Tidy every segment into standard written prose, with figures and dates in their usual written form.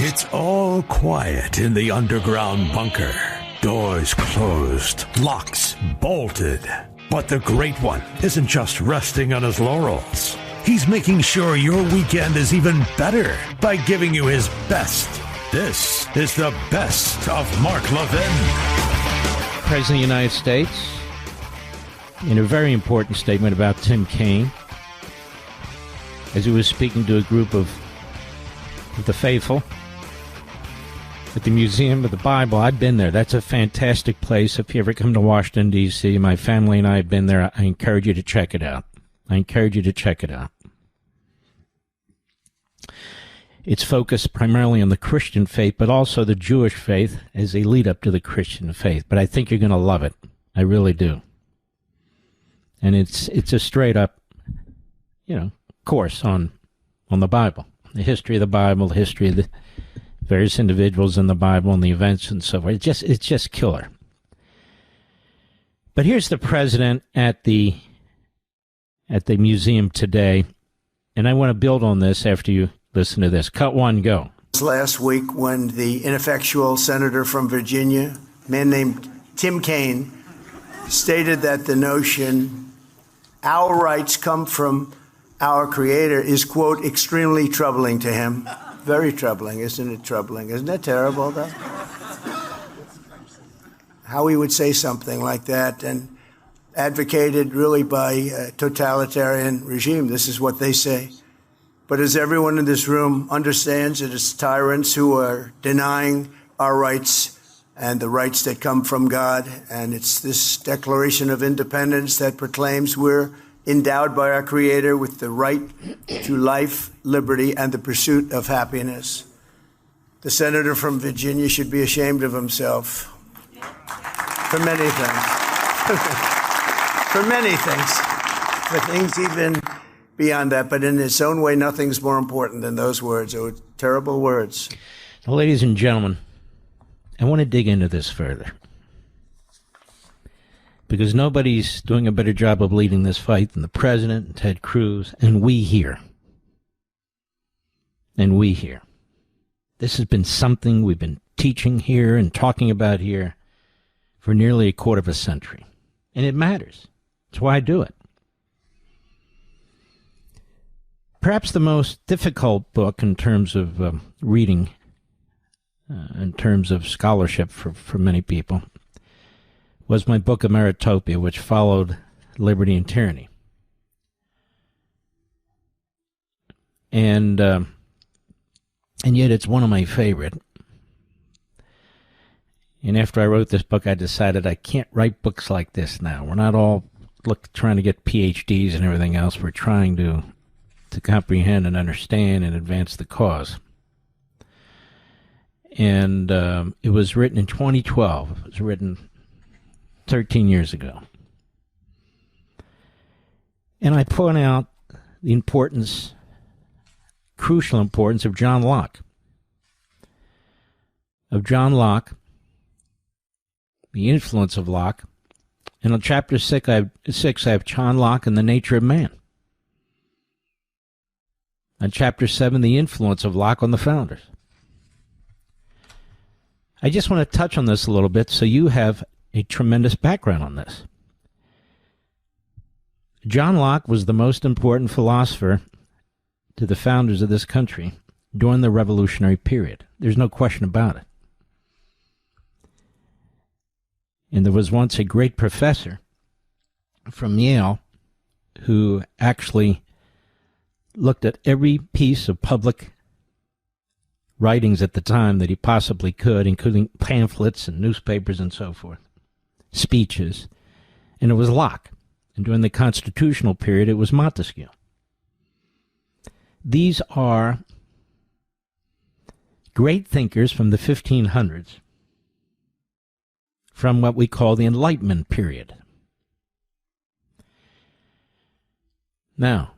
It's all quiet in the underground bunker. Doors closed, locks bolted. But the Great One isn't just resting on his laurels. He's making sure your weekend is even better by giving you his best. This is the best of Mark Levin. President of the United States, in a very important statement about Tim Kaine, as he was speaking to a group of the faithful at the Museum of the Bible. I've been there. That's a fantastic place. If you ever come to Washington, D.C., my family and I have been there. I encourage you to check it out. It's focused primarily on the Christian faith, but also the Jewish faith as they lead up to the Christian faith. But I think you're going to love it. I really do. And it's a straight up, course on the Bible, the history of the Bible, the history of the various individuals in the Bible and the events and so forth. It's just killer. But here's the president at the museum today, and I want to build on this after you listen to this. Cut one, go. Last week when the ineffectual senator from Virginia, a man named Tim Kaine, stated that the notion our rights come from our Creator is, quote, extremely troubling to him. Very troubling, isn't it troubling? Isn't that terrible, though? How he would say something like that, and advocated really by a totalitarian regime. This is what they say. But as everyone in this room understands, it is tyrants who are denying our rights and the rights that come from God. And it's this Declaration of Independence that proclaims we're endowed by our Creator with the right to life, liberty, and the pursuit of happiness. The senator from Virginia should be ashamed of himself for many things. For many things. For things even beyond that. But in its own way, nothing's more important than those words. They were terrible words. Now, ladies and gentlemen, I want to dig into this further, because nobody's doing a better job of leading this fight than the president and Ted Cruz, and we here. This has been something we've been teaching here and talking about here for nearly a quarter of a century. And it matters. That's why I do it. Perhaps the most difficult book in terms of reading, in terms of scholarship for many people, was my book Ameritopia, which followed Liberty and Tyranny. And yet it's one of my favorite. And after I wrote this book, I decided I can't write books like this now. We're not all trying to get PhDs and everything else. We're trying to comprehend and understand and advance the cause. And it was written in 2012. It was written 13 years ago. And I point out the importance, crucial importance, of John Locke. The influence of Locke. And on chapter 6, I have John Locke and the nature of man. On chapter 7, the influence of Locke on the founders. I just want to touch on this a little bit so you have a tremendous background on this. John Locke was the most important philosopher to the founders of this country during the Revolutionary period. There's no question about it. And there was once a great professor from Yale who actually looked at every piece of public writings at the time that he possibly could, including pamphlets and newspapers and so forth, speeches, and it was Locke. And during the constitutional period, it was Montesquieu. These are great thinkers from the 1500s, from what we call the Enlightenment period. Now,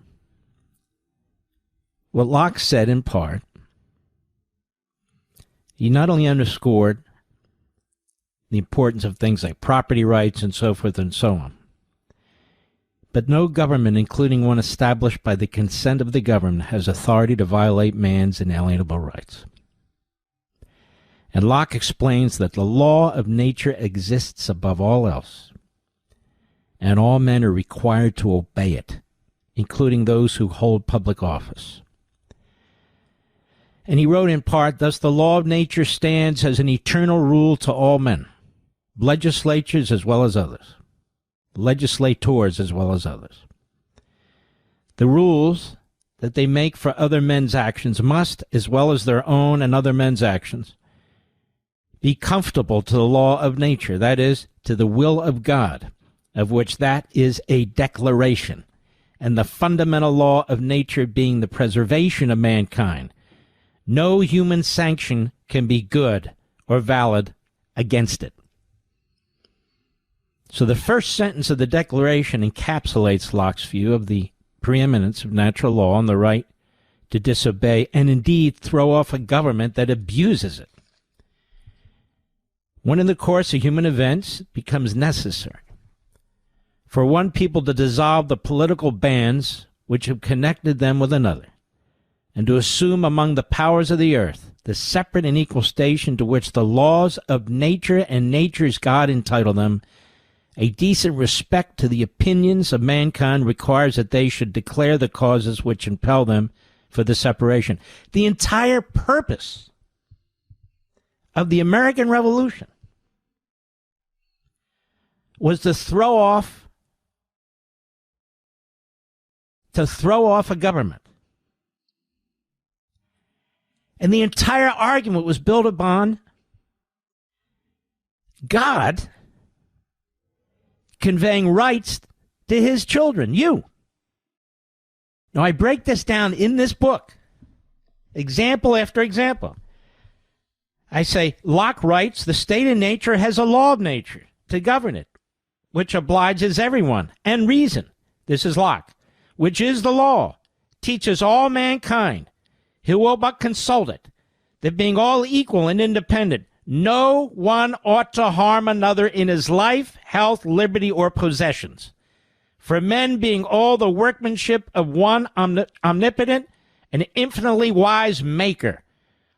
what Locke said in part, he not only underscored the importance of things like property rights and so forth and so on, but no government, including one established by the consent of the governed, has authority to violate man's inalienable rights. And Locke explains that the law of nature exists above all else, and all men are required to obey it, including those who hold public office. And he wrote in part, thus the law of nature stands as an eternal rule to all men, legislators as well as others, legislators as well as others. The rules that they make for other men's actions must, as well as their own and other men's actions, be conformable to the law of nature, that is, to the will of God, of which that is a declaration, and the fundamental law of nature being the preservation of mankind. No human sanction can be good or valid against it. So the first sentence of the Declaration encapsulates Locke's view of the preeminence of natural law and the right to disobey and indeed throw off a government that abuses it. When in the course of human events it becomes necessary for one people to dissolve the political bands which have connected them with another, and to assume among the powers of the earth the separate and equal station to which the laws of nature and nature's God entitle them, a decent respect to the opinions of mankind requires that they should declare the causes which impel them for the separation. The entire purpose of the American Revolution was to throw off a government. And the entire argument was built upon God conveying rights to his children, you. Now, I break this down in this book, example after example. I say, Locke writes, the state of nature has a law of nature to govern it, which obliges everyone, and reason, this is Locke, which is the law, teaches all mankind, who will but consult it, that being all equal and independent, no one ought to harm another in his life, health, liberty, or possessions. For men being all the workmanship of one omnipotent and infinitely wise maker,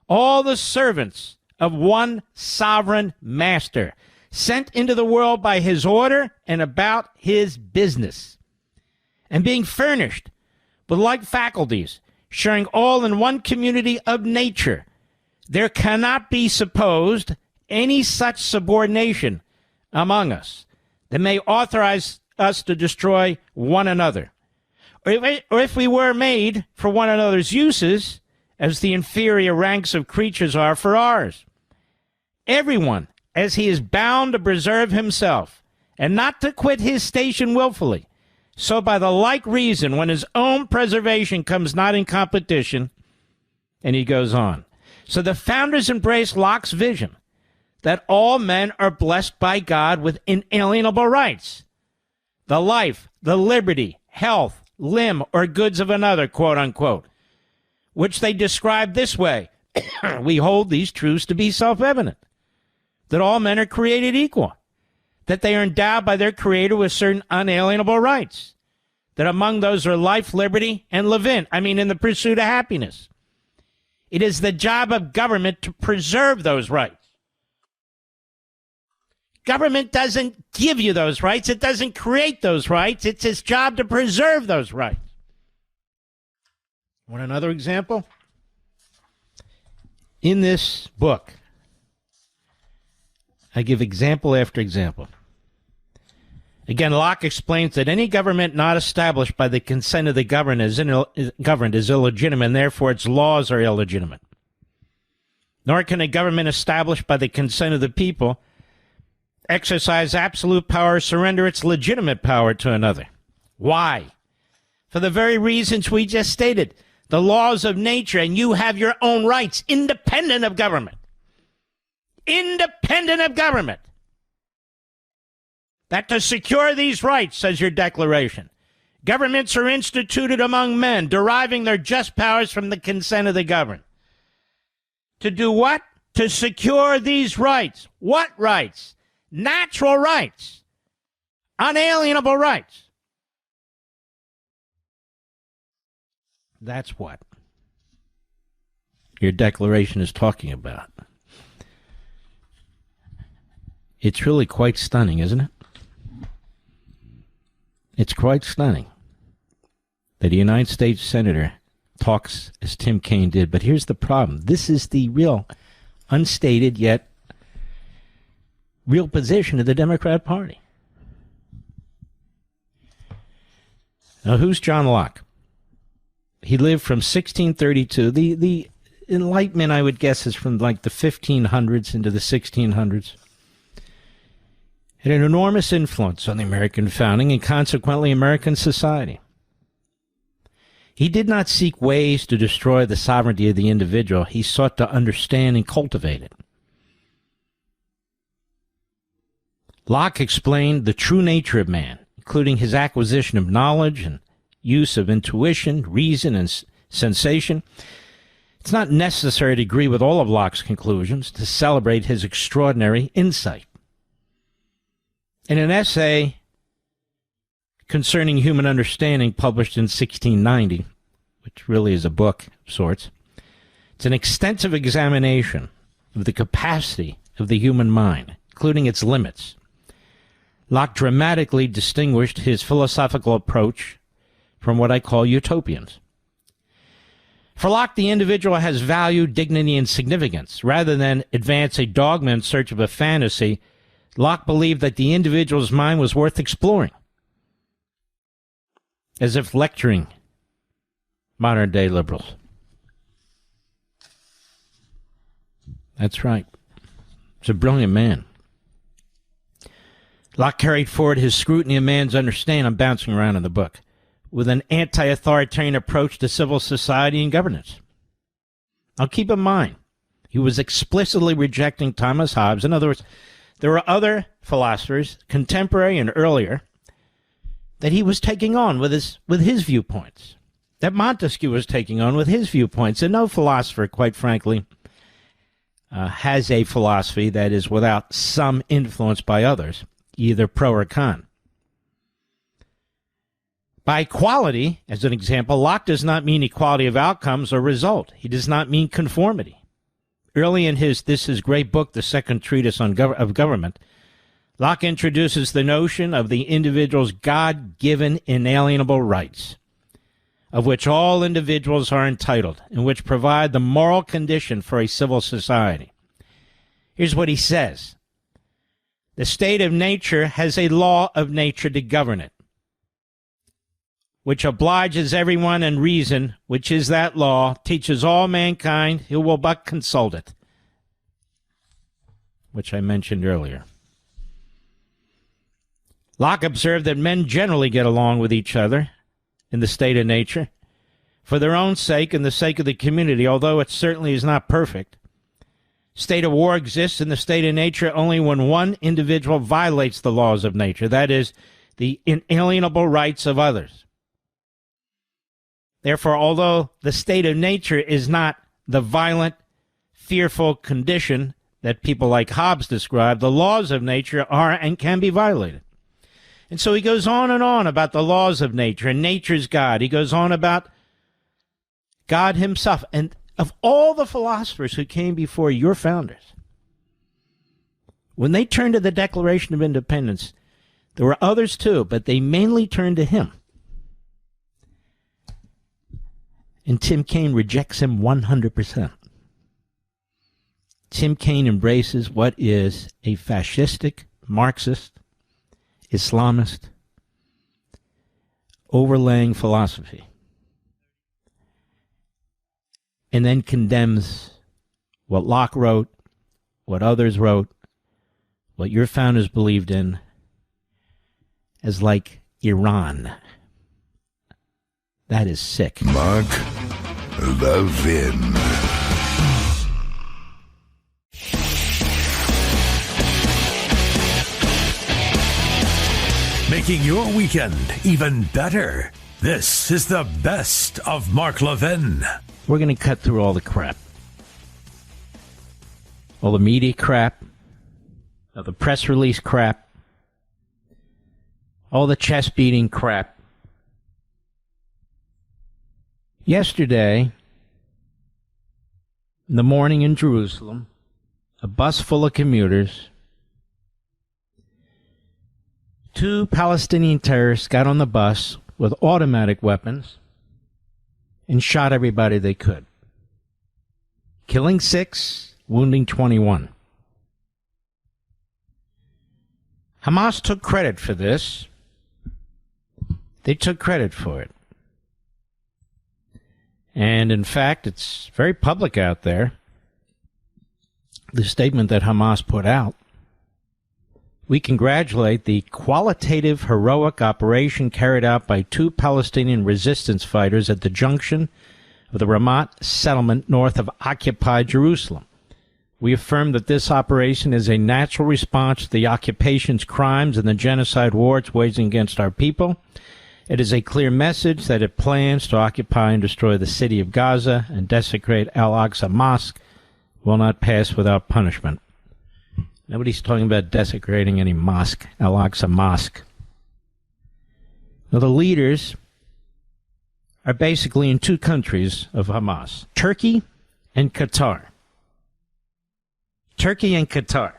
all the servants of one sovereign master, sent into the world by his order and about his business, and being furnished with like faculties, sharing all in one community of nature, there cannot be supposed any such subordination among us that may authorize us to destroy one another. Or if we were made for one another's uses, as the inferior ranks of creatures are for ours. Everyone, as he is bound to preserve himself, and not to quit his station willfully, so by the like reason, when his own preservation comes not in competition, and he goes on. So the founders embraced Locke's vision that all men are blessed by God with inalienable rights. The life, the liberty, health, limb, or goods of another, quote unquote, which they describe this way. We hold these truths to be self-evident, that all men are created equal, that they are endowed by their Creator with certain unalienable rights, that among those are life, liberty, and in the pursuit of happiness. It is the job of government to preserve those rights. Government doesn't give you those rights. It doesn't create those rights. It's its job to preserve those rights. Want another example? In this book, I give example after example. Again, Locke explains that any government not established by the consent of the governed is illegitimate, and therefore its laws are illegitimate. Nor can a government established by the consent of the people exercise absolute power or surrender its legitimate power to another. Why? For the very reasons we just stated. The laws of nature, and you have your own rights, independent of government. Independent of government. That to secure these rights, says your declaration, governments are instituted among men, deriving their just powers from the consent of the governed. To do what? To secure these rights. What rights? Natural rights. Unalienable rights. That's what your declaration is talking about. It's really quite stunning, isn't it? It's quite stunning that a United States Senator talks as Tim Kaine did. But here's the problem. This is the real unstated yet real position of the Democrat Party. Now, who's John Locke? He lived from 1632. The Enlightenment, I would guess, is from like the 1500s into the 1600s. Had an enormous influence on the American founding and consequently American society. He did not seek ways to destroy the sovereignty of the individual. He sought to understand and cultivate it. Locke explained the true nature of man, including his acquisition of knowledge and use of intuition, reason, and sensation. It's not necessary to agree with all of Locke's conclusions to celebrate his extraordinary insight. In an essay concerning human understanding published in 1690, which really is a book of sorts, it's an extensive examination of the capacity of the human mind, including its limits. Locke dramatically distinguished his philosophical approach from what I call utopians. For Locke, the individual has value, dignity, and significance. Rather than advance a dogma in search of a fantasy, Locke believed that the individual's mind was worth exploring, as if lecturing modern-day liberals. That's right. He's a brilliant man. Locke carried forward his scrutiny of man's understanding. I'm bouncing around in the book, with an anti-authoritarian approach to civil society and governance. Now keep in mind, he was explicitly rejecting Thomas Hobbes. In other words, there were other philosophers, contemporary and earlier, that he was taking on with his viewpoints, that Montesquieu was taking on with his viewpoints. And no philosopher, quite frankly, has a philosophy that is without some influence by others, either pro or con. By equality, as an example, Locke does not mean equality of outcomes or result. He does not mean conformity. Early in his great book, The Second Treatise of Government, Locke introduces the notion of the individual's God-given inalienable rights, of which all individuals are entitled, and which provide the moral condition for a civil society. Here's what he says. The state of nature has a law of nature to govern it, which obliges everyone in reason, which is that law, teaches all mankind who will but consult it, which I mentioned earlier. Locke observed that men generally get along with each other in the state of nature for their own sake and the sake of the community, although it certainly is not perfect. State of war exists in the state of nature only when one individual violates the laws of nature, that is, the inalienable rights of others. Therefore, although the state of nature is not the violent, fearful condition that people like Hobbes describe, the laws of nature are and can be violated. And so he goes on and on about the laws of nature and nature's God. He goes on about God himself. And of all the philosophers who came before your founders, when they turned to the Declaration of Independence, there were others too, but they mainly turned to him. And Tim Kaine rejects him 100%. Tim Kaine embraces what is a fascistic, Marxist, Islamist, overlaying philosophy, and then condemns what Locke wrote, what others wrote, what your founders believed in, as like Iran. That is sick. Mark Levin. Making your weekend even better. This is the best of Mark Levin. We're going to cut through all the crap. All the media crap, all the press release crap, all the chest-beating crap. Yesterday, in the morning in Jerusalem, a bus full of commuters 2 Palestinian terrorists got on the bus with automatic weapons and shot everybody they could, killing 6, wounding 21. Hamas took credit for this. They took credit for it. And in fact, it's very public out there, the statement that Hamas put out. We congratulate the qualitative, heroic operation carried out by 2 Palestinian resistance fighters at the junction of the Ramat settlement north of occupied Jerusalem. We affirm that this operation is a natural response to the occupation's crimes and the genocide war it's waging against our people. It is a clear message that it plans to occupy and destroy the city of Gaza and desecrate Al-Aqsa Mosque will not pass without punishment. Nobody's talking about desecrating any mosque, Al-Aqsa Mosque. Now, the leaders are basically in 2 countries of Hamas, Turkey and Qatar. Turkey and Qatar.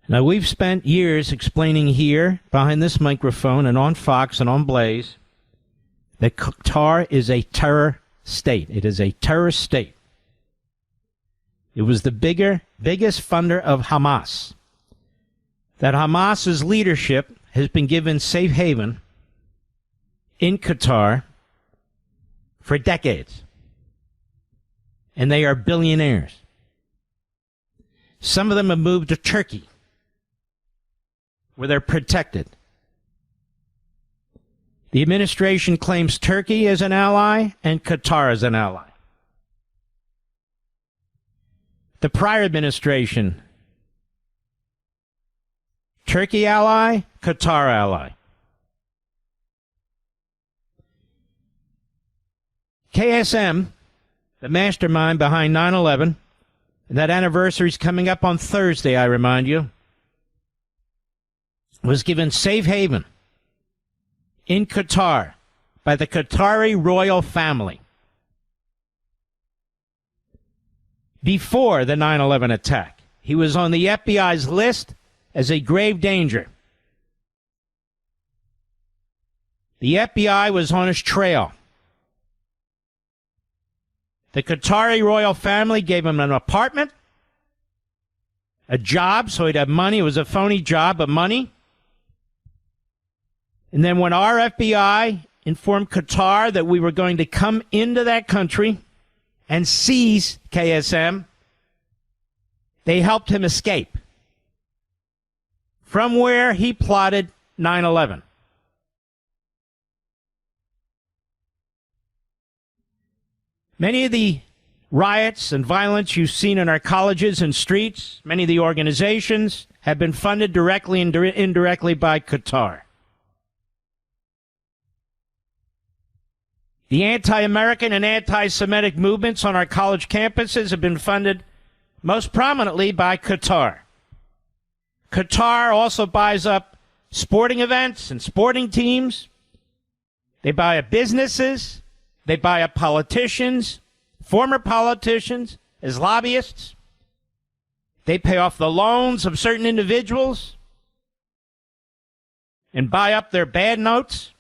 Now, we've spent years explaining here, behind this microphone, and on Fox and on Blaze, that Qatar is a terror state. It is a terrorist state. It was the biggest funder of Hamas. That Hamas's leadership has been given safe haven in Qatar for decades. And they are billionaires. Some of them have moved to Turkey, where they're protected. The administration claims Turkey as an ally and Qatar as an ally. The prior administration, Turkey ally, Qatar ally. KSM, the mastermind behind 9/11, and that anniversary is coming up on Thursday, I remind you, was given safe haven in Qatar by the Qatari royal family before the 9/11 attack. He was on the FBI's list as a grave danger. The FBI was on his trail. The Qatari royal family gave him an apartment, a job so he'd have money. It was a phony job, but money. And then when our FBI informed Qatar that we were going to come into that country and seize KSM, they helped him escape from where he plotted 9/11. Many of the riots and violence you've seen in our colleges and streets, many of the organizations, have been funded directly and indirectly by Qatar. The anti-American and anti-Semitic movements on our college campuses have been funded most prominently by Qatar. Qatar also buys up sporting events and sporting teams. They buy up businesses. They buy up politicians, former politicians, as lobbyists. They pay off the loans of certain individuals and buy up their bad notes.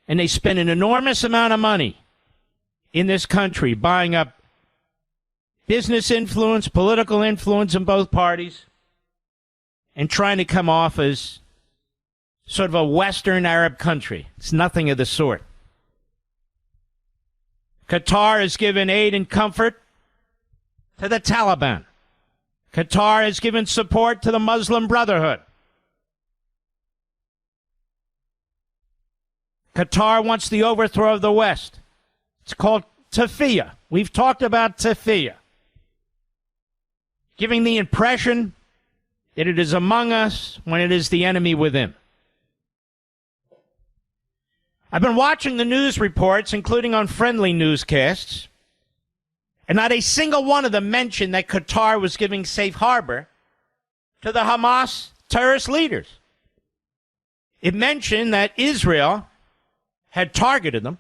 And they spend an enormous amount of money in this country buying up business influence, political influence in both parties, and trying to come off as sort of a Western Arab country. It's nothing of the sort. Qatar has given aid and comfort to the Taliban. Qatar has given support to the Muslim Brotherhood. Qatar wants the overthrow of the West. It's called Tafiyah. We've talked about Tafiyah, giving the impression that it is among us when it is the enemy within. I've been watching the news reports, including on friendly newscasts, and not a single one of them mentioned that Qatar was giving safe harbor to the Hamas terrorist leaders. It mentioned that Israel had targeted them,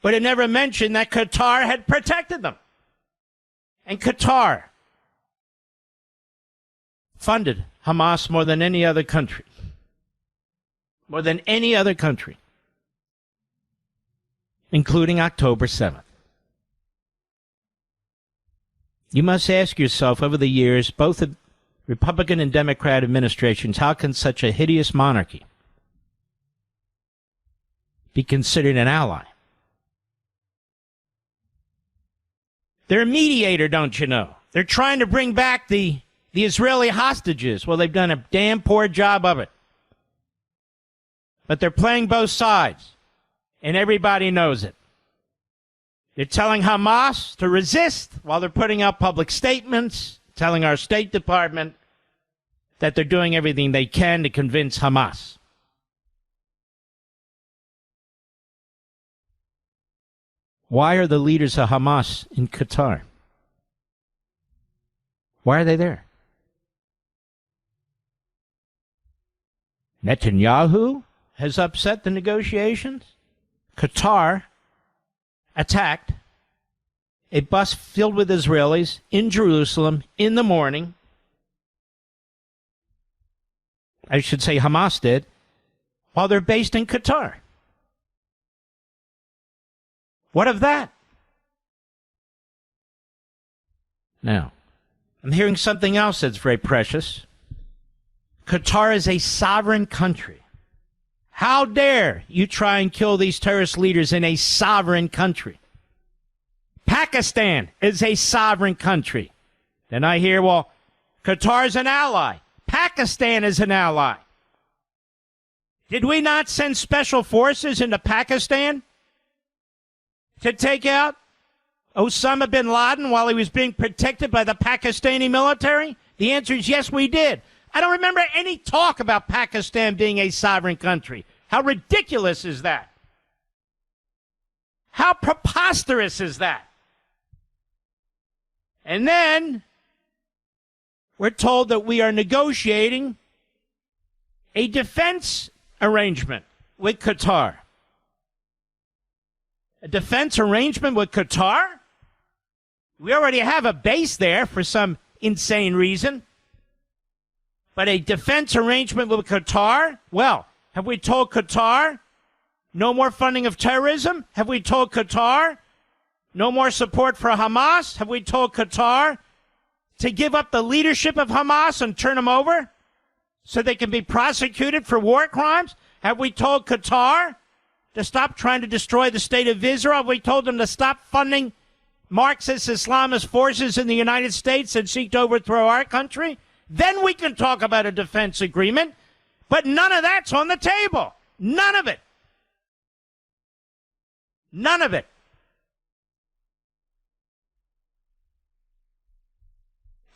but it never mentioned that Qatar had protected them. And Qatar funded Hamas more than any other country. More than any other country. Including October 7th. You must ask yourself over the years, both the Republican and Democrat administrations, how can such a hideous monarchy be considered an ally? They're a mediator, don't you know? They're trying to bring back the Israeli hostages. Well, they've done a damn poor job of it. But they're playing both sides, and everybody knows it. They're telling Hamas to resist while they're putting out public statements, telling our State Department that they're doing everything they can to convince Hamas. Why are the leaders of Hamas in Qatar? Why are they there? Netanyahu has upset the negotiations. Qatar attacked a bus filled with Israelis in Jerusalem in the morning. I should say Hamas did, while they're based in Qatar. What of that? Now, I'm hearing something else that's very precious. Qatar is a sovereign country. How dare you try and kill these terrorist leaders in a sovereign country? Pakistan is a sovereign country. Then I hear, well, Qatar is an ally. Pakistan is an ally. Did we not send special forces into Pakistan to take out Osama bin Laden while he was being protected by the Pakistani military? The answer is yes, we did. I don't remember any talk about Pakistan being a sovereign country. How ridiculous is that? How preposterous is that? And then we're told that we are negotiating a defense arrangement with Qatar. A defense arrangement with Qatar? We already have a base there for some insane reason. But a defense arrangement with Qatar? Well, have we told Qatar no more funding of terrorism? Have we told Qatar no more support for Hamas? Have we told Qatar to give up the leadership of Hamas and turn them over so they can be prosecuted for war crimes? Have we told Qatar to stop trying to destroy the state of Israel? Have we told them to stop funding Marxist Islamist forces in the United States that seek to overthrow our country? Then we can talk about a defense agreement. But none of that's on the table. None of it. None of it.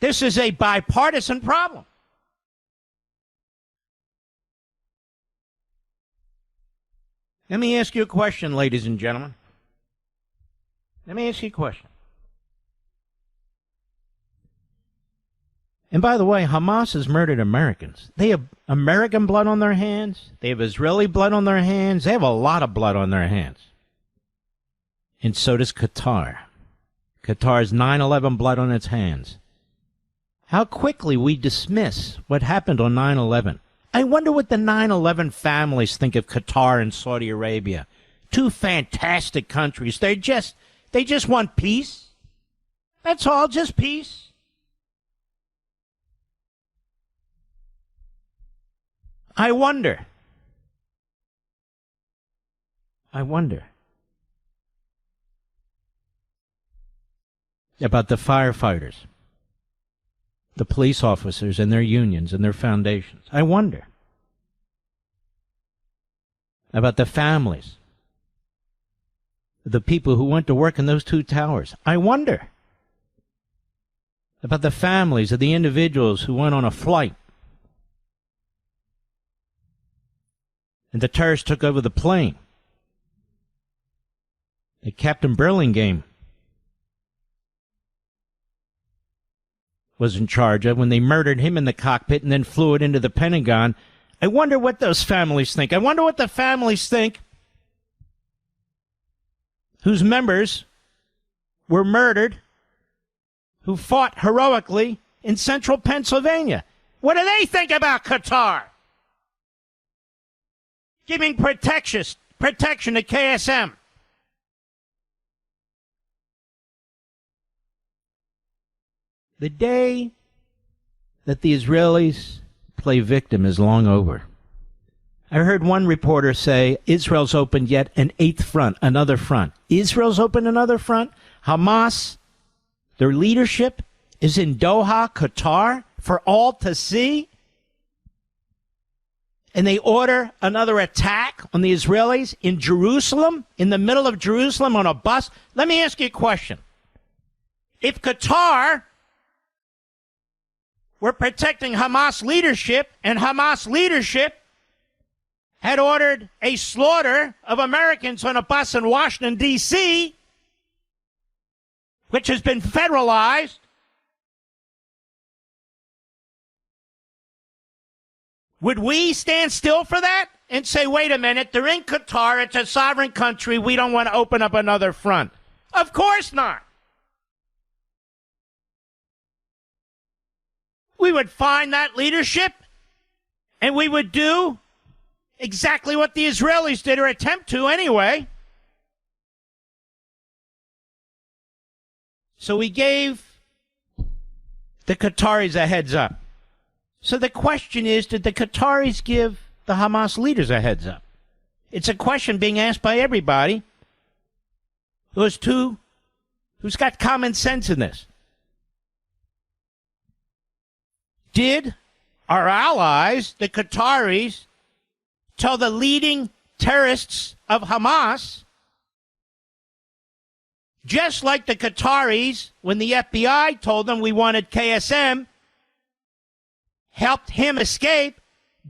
This is a bipartisan problem. Let me ask you a question, ladies and gentlemen. Let me ask you a question. And by the way, Hamas has murdered Americans. They have American blood on their hands. They have Israeli blood on their hands. They have a lot of blood on their hands. And so does Qatar. Qatar's 9/11 blood on its hands. How quickly we dismiss what happened on 9/11. I wonder what the 9/11 families think of Qatar and Saudi Arabia. Two fantastic countries. They just want peace. That's all, just peace. I wonder about the firefighters, the police officers and their unions and their foundations. I wonder about the families, the people who went to work in those two towers. I wonder about the families of the individuals who went on a flight and the terrorists took over the plane that Captain Burlingame was in charge of when they murdered him in the cockpit and then flew it into the Pentagon. I wonder what those families think. I wonder what the families think whose members were murdered who fought heroically in central Pennsylvania. What do they think about Qatar? Giving protection to KSM. The day that the Israelis play victim is long over. I heard one reporter say Israel's opened yet an eighth front, another front. Israel's opened another front? Hamas, their leadership is in Doha, Qatar, for all to see? And they order another attack on the Israelis in Jerusalem, in the middle of Jerusalem on a bus? Let me ask you a question. If Qatar were protecting Hamas leadership, and Hamas leadership had ordered a slaughter of Americans on a bus in Washington, D.C., which has been federalized, would we stand still for that and say, wait a minute, they're in Qatar, it's a sovereign country, we don't want to open up another front? Of course not. We would find that leadership, and we would do exactly what the Israelis did, or attempt to anyway. So we gave the Qataris a heads up. So the question is, did the Qataris give the Hamas leaders a heads up? It's a question being asked by everybody who's got common sense in this. Did our allies, the Qataris, tell the leading terrorists of Hamas, just like the Qataris, when the FBI told them we wanted KSM, helped him escape,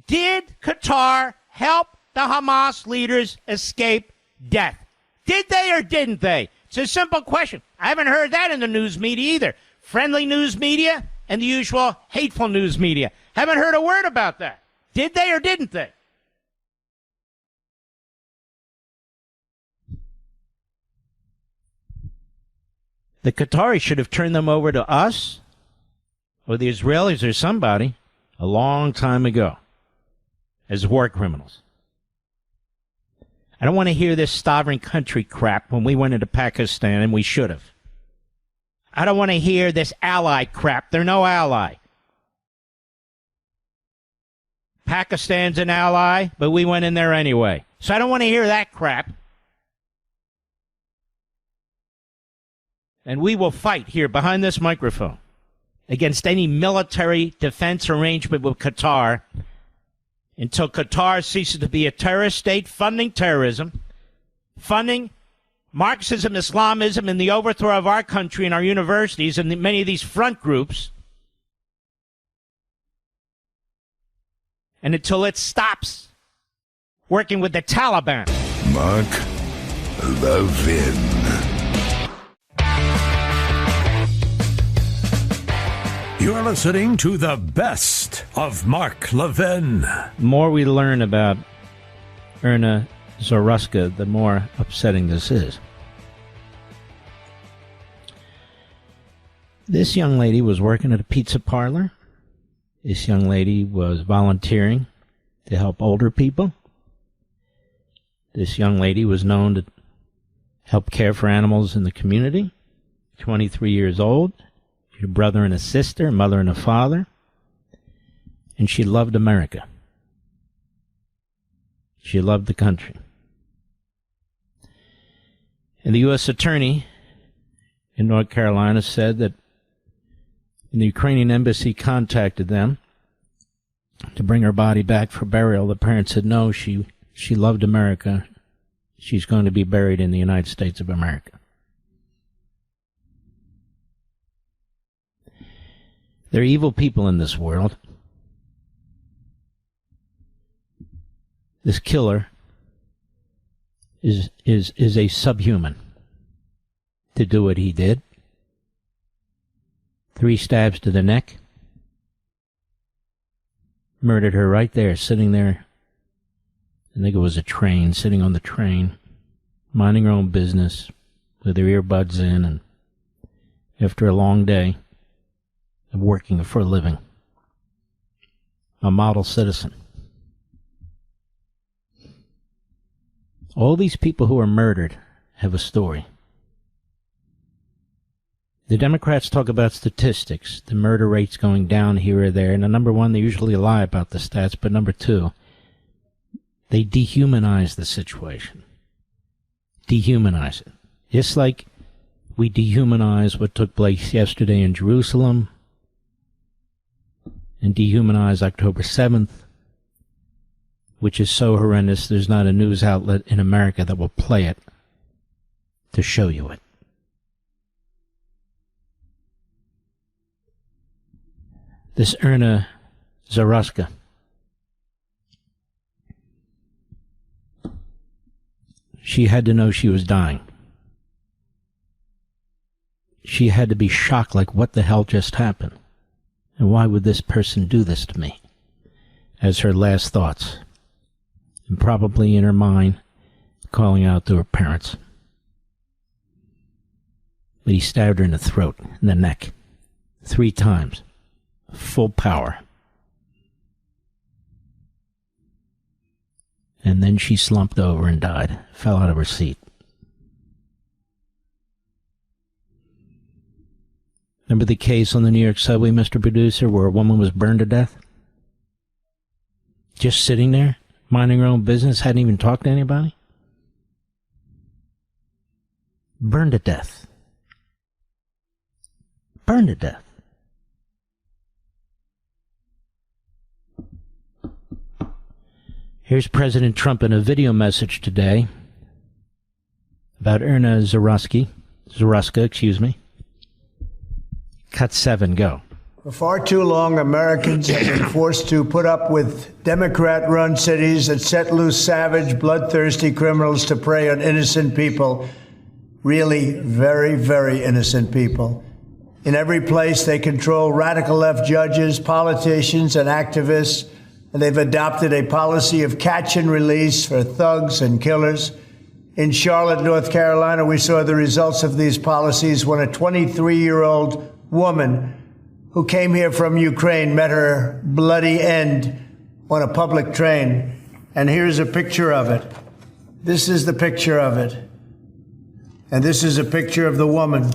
did Qatar help the Hamas leaders escape death? Did they or didn't they? It's a simple question. I haven't heard that in the news media either. Friendly news media and the usual hateful news media. Haven't heard a word about that. Did they or didn't they? The Qataris should have turned them over to us or the Israelis or somebody a long time ago as war criminals. I don't want to hear this sovereign country crap when we went into Pakistan, and we should have. I don't want to hear this ally crap. They're no ally. Pakistan's an ally, but we went in there anyway. So I don't want to hear that crap. And we will fight here behind this microphone against any military defense arrangement with Qatar until Qatar ceases to be a terrorist state funding terrorism, funding Marxism, Islamism, and the overthrow of our country and our universities and many of these front groups, and until it stops working with the Taliban. Mark Levin. You're listening to the best of Mark Levin. The more we learn about Erna Zaruska, the more upsetting this is. This young lady was working at a pizza parlor. This young lady was volunteering to help older people. This young lady was known to help care for animals in the community. 23 years old. She had a brother and a sister, a mother and a father. And she loved America. She loved the country. And the U.S. Attorney in North Carolina said that when the Ukrainian embassy contacted them to bring her body back for burial, the parents said, no, she loved America. She's going to be buried in the United States of America. There are evil people in this world. This killer is a subhuman to do what he did. 3 stabs to the neck. Murdered her right there, sitting there. I think it was a train, sitting on the train, minding her own business, with her earbuds in, after a long day of working for a living. A model citizen. All these people who are murdered have a story. The Democrats talk about statistics, the murder rates going down here or there, and number one, they usually lie about the stats, but number two, they dehumanize the situation. Dehumanize it. Just like we dehumanize what took place yesterday in Jerusalem, and dehumanize October 7th, which is so horrendous there's not a news outlet in America that will play it to show you it. This Erna Zaruska, she had to know she was dying. She had to be shocked, like, what the hell just happened? And why would this person do this to me? As her last thoughts. And probably in her mind, calling out to her parents. But he stabbed her in the throat, in the neck, 3 times. Full power. And then she slumped over and died, fell out of her seat. Remember the case on the New York subway, Mr. Producer, where a woman was burned to death? Just sitting there, minding her own business, hadn't even talked to anybody? Burned to death. Burned to death. Here's President Trump in a video message today about Erna Zaruska, Cut 7, go. For far too long, Americans have been forced to put up with Democrat-run cities that set loose savage, bloodthirsty criminals to prey on innocent people. Really very, very innocent people. In every place, they control radical left judges, politicians, and activists. And they've adopted a policy of catch and release for thugs and killers. In Charlotte, North Carolina, we saw the results of these policies when a 23-year-old woman who came here from Ukraine met her bloody end on a public train. And here's a picture of it. This is the picture of it. And this is a picture of the woman,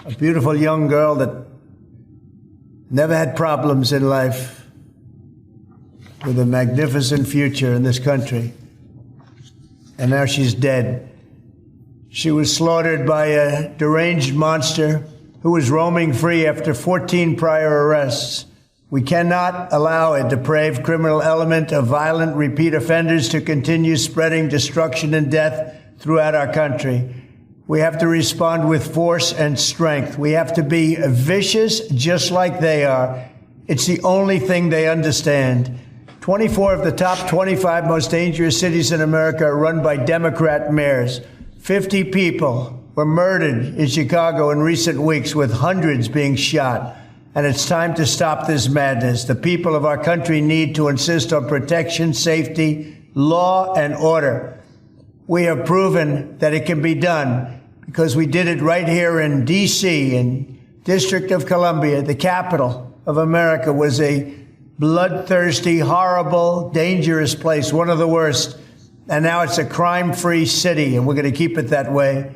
a beautiful young girl that never had problems in life, with a magnificent future in this country. And now she's dead. She was slaughtered by a deranged monster who was roaming free after 14 prior arrests. We cannot allow a depraved criminal element of violent repeat offenders to continue spreading destruction and death throughout our country. We have to respond with force and strength. We have to be vicious just like they are. It's the only thing they understand. 24 of the top 25 most dangerous cities in America are run by Democrat mayors. 50 people were murdered in Chicago in recent weeks, with hundreds being shot. And it's time to stop this madness. The people of our country need to insist on protection, safety, law, and order. We have proven that it can be done because we did it right here in D.C., in District of Columbia. The capital of America was a bloodthirsty, horrible, dangerous place, one of the worst. And now it's a crime-free city, and we're going to keep it that way.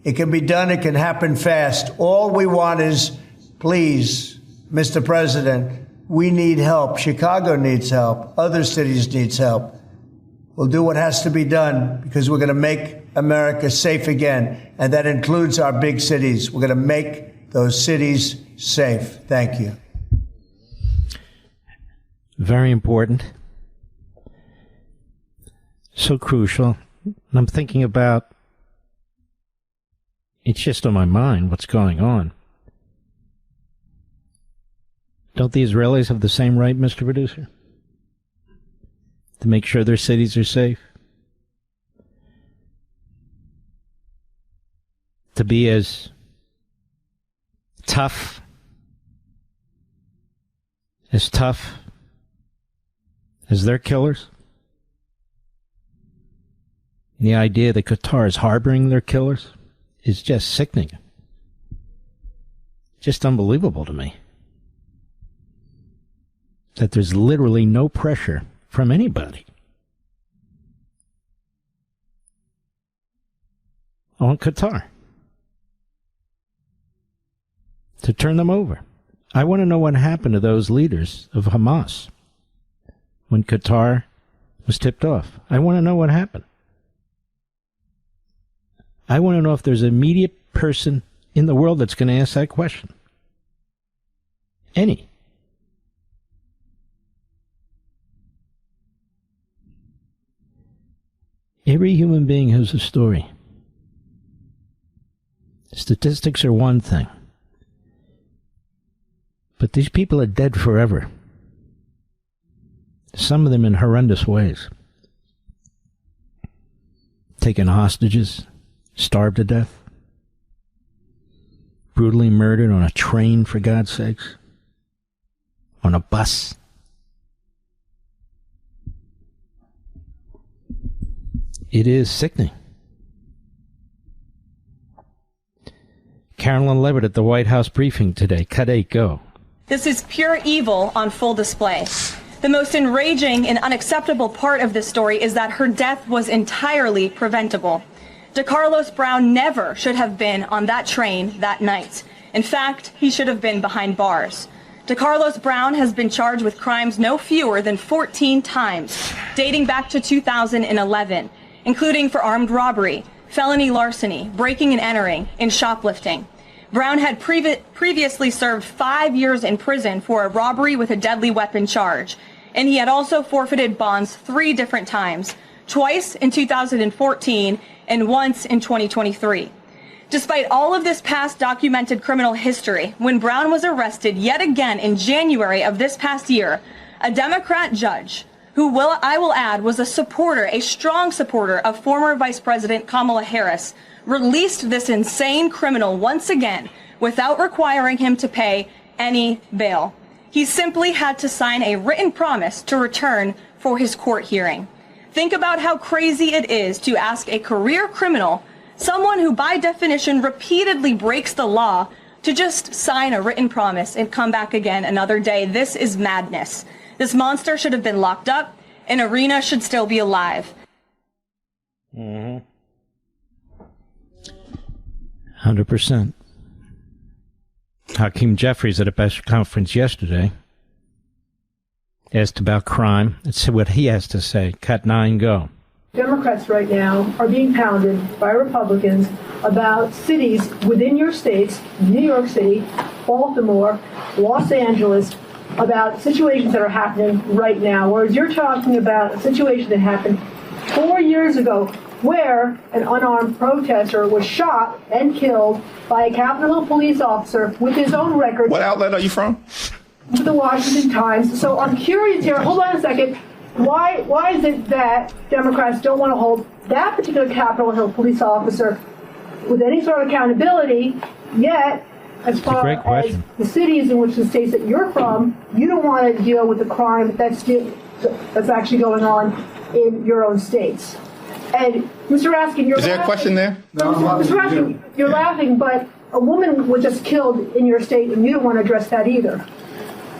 It can be done. It can happen fast. All we want is, please, Mr. President, we need help. Chicago needs help. Other cities need help. We'll do what has to be done because we're going to make America safe again. And that includes our big cities. We're going to make those cities safe. Thank you. Very important. So crucial. And I'm thinking about, it's just on my mind what's going on. Don't the Israelis have the same right, Mr. Producer? To make sure their cities are safe? To be as tough as their killers? The idea that Qatar is harboring their killers is just sickening. just unbelievable to me that there's literally no pressure from anybody on Qatar to turn them over. I want to know what happened to those leaders of Hamas when Qatar was tipped off. I want to know what happened. I want to know if there's an immediate person in the world that's going to ask that question. Any. Every human being has a story. Statistics are one thing. But these people are dead forever. Some of them in horrendous ways. Taken hostages, starved to death, brutally murdered on a train, for God's sakes, on a bus. It is sickening. Carolyn Levitt at the White House briefing today. Cut 8, go. This is pure evil on full display. The most enraging and unacceptable part of this story is that her death was entirely preventable. DeCarlos Brown never should have been on that train that night. In fact, he should have been behind bars. DeCarlos Brown has been charged with crimes no fewer than 14 times, dating back to 2011, including for armed robbery, felony larceny, breaking and entering, and shoplifting. Brown had previously served 5 years in prison for a robbery with a deadly weapon charge, and he had also forfeited bonds 3 different times, twice in 2014 and once in 2023. Despite all of this past documented criminal history, when Brown was arrested yet again in January of this past year, a Democrat judge, who I will add was a strong supporter of former Vice President Kamala Harris, released this insane criminal once again without requiring him to pay any bail. He simply had to sign a written promise to return for his court hearing. Think about how crazy it is to ask a career criminal, someone who by definition repeatedly breaks the law, to just sign a written promise and come back again another day. This is madness. This monster should have been locked up, and Arena should still be alive. 100%. Hakeem Jeffries at a press conference yesterday asked about crime. Let's see what he has to say. Cut 9, go. Democrats right now are being pounded by Republicans about cities within your states, New York City, Baltimore, Los Angeles, about situations that are happening right now, whereas you're talking about a situation that happened 4 years ago where an unarmed protester was shot and killed by a Capitol Hill police officer with his own record. What outlet are you from? The Washington Times. So I'm curious here, hold on a second, why is it that Democrats don't want to hold that particular Capitol Hill police officer with any sort of accountability, yet as far as the cities in which the states that you're from, you don't want to deal with the crime that's actually going on in your own states? And Mr. Raskin, you're Is there laughing. A question there? No, Mr. Raskin, you're laughing, but a woman was just killed in your state, and you don't want to address that either.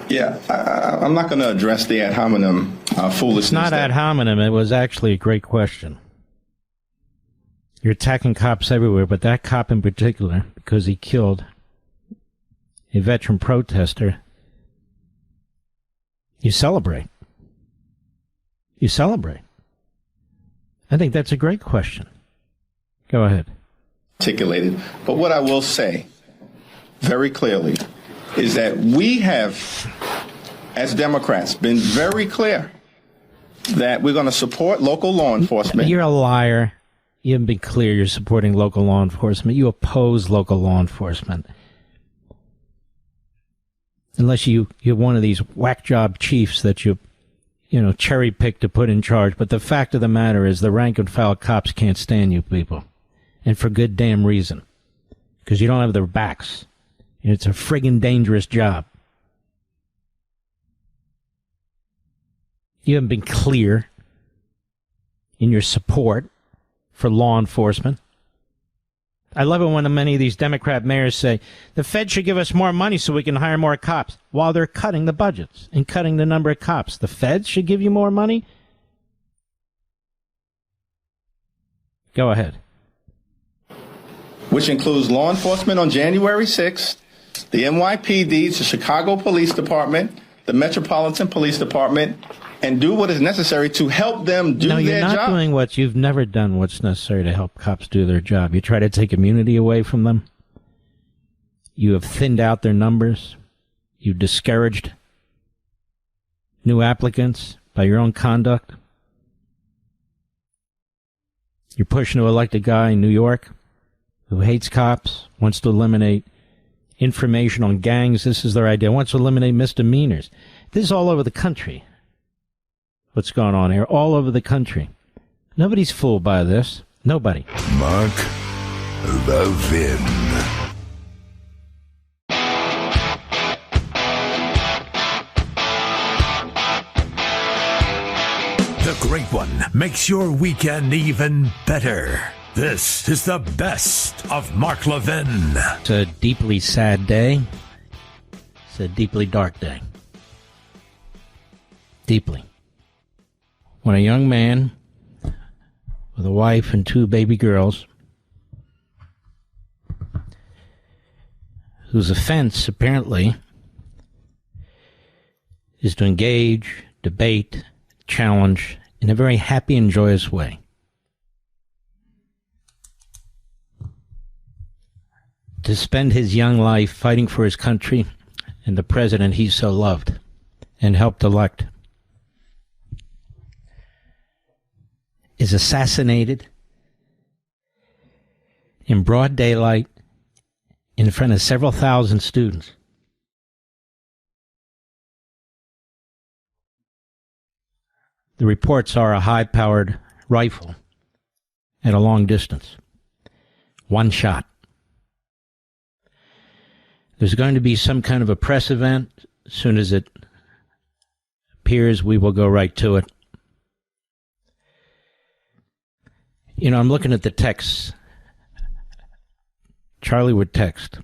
Yeah, I'm not going to address the ad hominem foolishness. It's not ad hominem. It was actually a great question. You're attacking cops everywhere, but that cop in particular, because he killed a veteran protester, you celebrate. You celebrate. I think that's a great question. Go ahead. Articulated. But what I will say very clearly is that we have, as Democrats, been very clear that we're going to support local law enforcement. You're a liar. You haven't been clear you're supporting local law enforcement. You oppose local law enforcement. Unless you're one of these whack job chiefs that you cherry pick to put in charge. But the fact of the matter is the rank and file cops can't stand you people. And for good damn reason. Because you don't have their backs. And it's a friggin' dangerous job. You haven't been clear in your support for law enforcement. I love it when many of these Democrat mayors say, the Fed should give us more money so we can hire more cops, while they're cutting the budgets and cutting the number of cops. The Feds should give you more money? Go ahead. Which includes law enforcement on January 6th, the NYPD, the Chicago Police Department, the Metropolitan Police Department, and do what is necessary to help them do their job. No, you're not doing what you've never done what's necessary to help cops do their job. You try to take immunity away from them. You have thinned out their numbers. You've discouraged new applicants by your own conduct. You're pushing to elect a guy in New York who hates cops, wants to eliminate information on gangs. This is their idea. Wants to eliminate misdemeanors. This is all over the country. What's going on here? All over the country. Nobody's fooled by this. Nobody. Mark Levin. The Great One makes your weekend even better. This is the best of Mark Levin. It's a deeply sad day. It's a deeply dark day. Deeply. When a young man with a wife and 2 baby girls, whose offense apparently is to engage, debate, challenge in a very happy and joyous way, to spend his young life fighting for his country and the president he so loved and helped elect, is assassinated in broad daylight in front of several thousand students. The reports are a high-powered rifle at a long distance. One shot. There's going to be some kind of a press event. As soon as it appears, we will go right to it. You know, I'm looking at the texts. Charlie would text.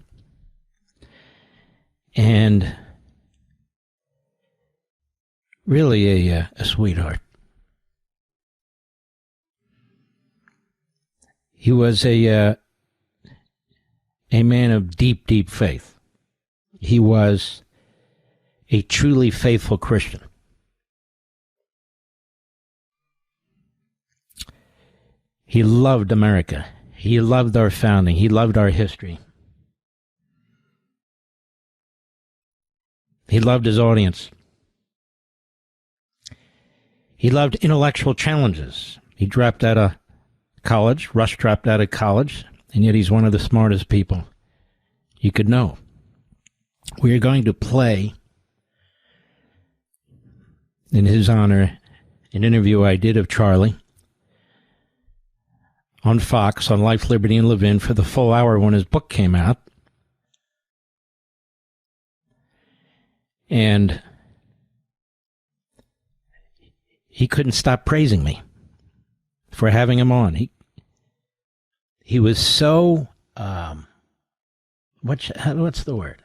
And really a sweetheart. He was a man of deep, deep faith. He was a truly faithful Christian. He loved America. He loved our founding. He loved our history. He loved his audience. He loved intellectual challenges. He dropped out of college. Rush dropped out of college, and yet he's one of the smartest people you could know. We are going to play, in his honor, an interview I did of Charlie on Fox, on Life, Liberty, and Levin for the full hour when his book came out. And he couldn't stop praising me for having him on. He was so, what's the word?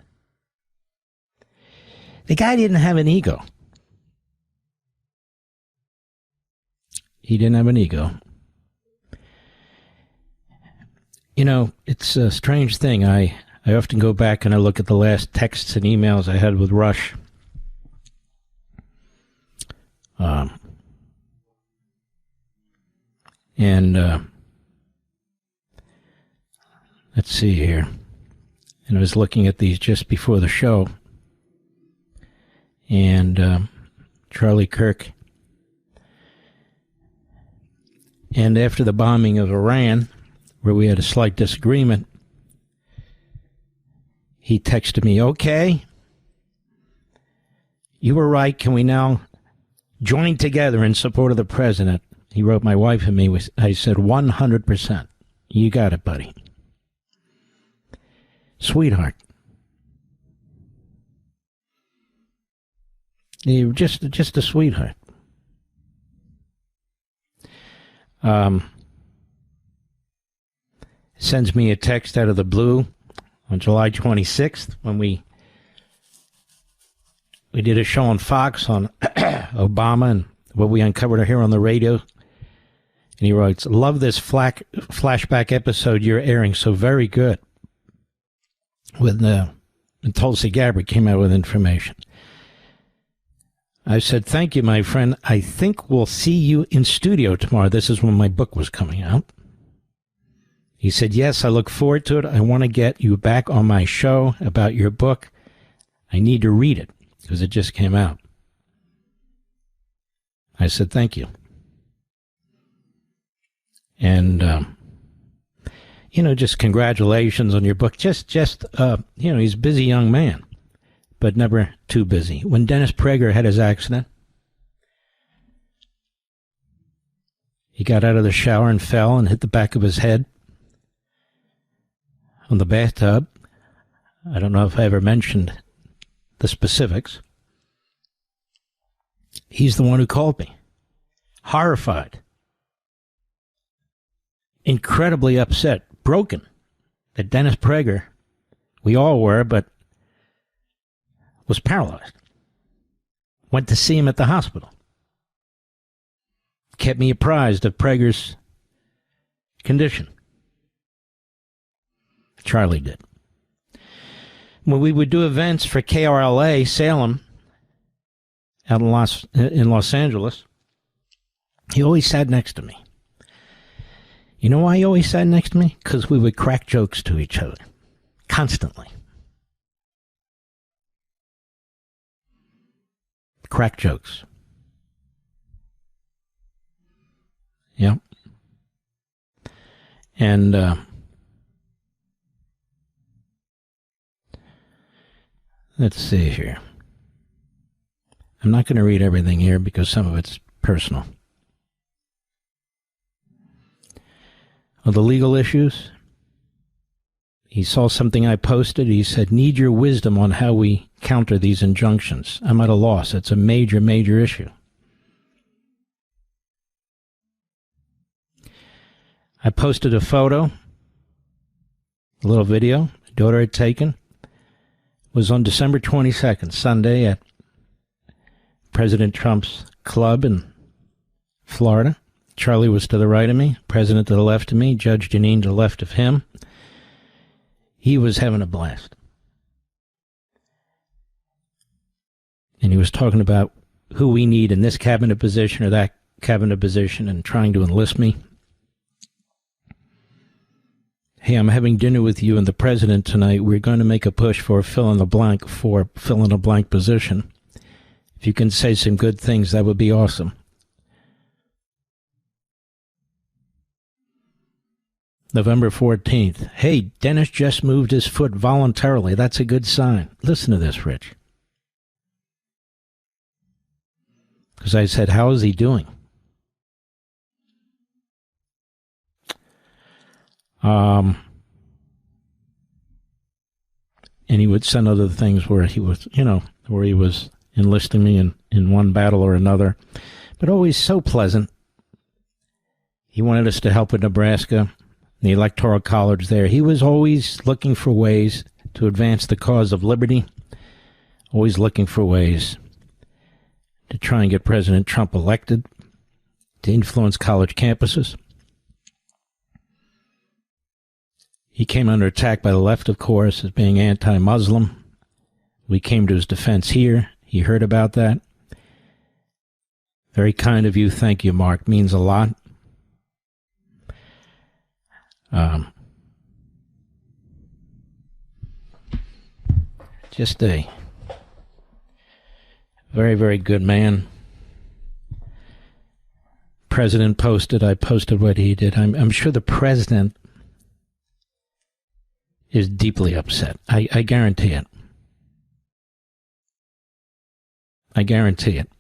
The guy didn't have an ego. He didn't have an ego. You know, it's a strange thing. I often go back and I look at the last texts and emails I had with Rush. Let's see here. And I was looking at these just before the show. And Charlie Kirk. And after the bombing of Iran, where we had a slight disagreement, he texted me, okay, you were right. Can we now join together in support of the president? He wrote my wife and me. I said, 100%. You got it, buddy. Sweetheart. You're just a sweetheart. sends me a text out of the blue on July 26th when we did a show on Fox on Obama and what we uncovered here on the radio. And he writes, "Love this flashback episode you're airing, so very good." And Tulsi Gabbard came out with information. I said, "Thank you, my friend. I think we'll see you in studio tomorrow." This is when my book was coming out. He said, "Yes, I look forward to it. I want to get you back on my show about your book. I need to read it because it just came out." I said, "Thank you." And, just congratulations on your book. Just he's a busy young man, but never too busy. When Dennis Prager had his accident, he got out of the shower and fell and hit the back of his head on the bathtub. I don't know if I ever mentioned the specifics. He's the one who called me, horrified, incredibly upset, broken that Dennis Prager, we all were, but was paralyzed. Went to see him at the hospital. Kept me apprised of Prager's condition. Charlie did. When we would do events for KRLA Salem out in Los Angeles, he always sat next to me. You know why he always sat next to me? Because we would crack jokes to each other. Constantly. Crack jokes. Yep. And let's see here. I'm not going to read everything here because some of it's personal. Of the legal issues, he saw something I posted. He said, "Need your wisdom on how we counter these injunctions. I'm at a loss. It's a major, major issue." I posted a photo, a little video my daughter had taken. It was on December 22nd, Sunday, at President Trump's club in Florida. Charlie was to the right of me, President to the left of me, Judge Janine to the left of him. He was having a blast. And he was talking about who we need in this cabinet position or that cabinet position and trying to enlist me. "Hey, I'm having dinner with you and the president tonight. We're going to make a push for fill-in-the-blank position. If you can say some good things, that would be awesome." November 14th. "Hey, Dennis just moved his foot voluntarily. That's a good sign." Listen to this, Rich. Because I said, "How is he doing?" And he would send other things where he was, where he was enlisting me in one battle or another. But always so pleasant. He wanted us to help with Nebraska, the Electoral College there. He was always looking for ways to advance the cause of liberty, always looking for ways to try and get President Trump elected, to influence college campuses. He came under attack by the left, of course, as being anti-Muslim. We came to his defense here. He heard about that. Very kind of you. Thank you, Mark. Means a lot. Just a very, very good man. President posted. I posted what he did. I'm sure the president is deeply upset. I guarantee it. I guarantee it.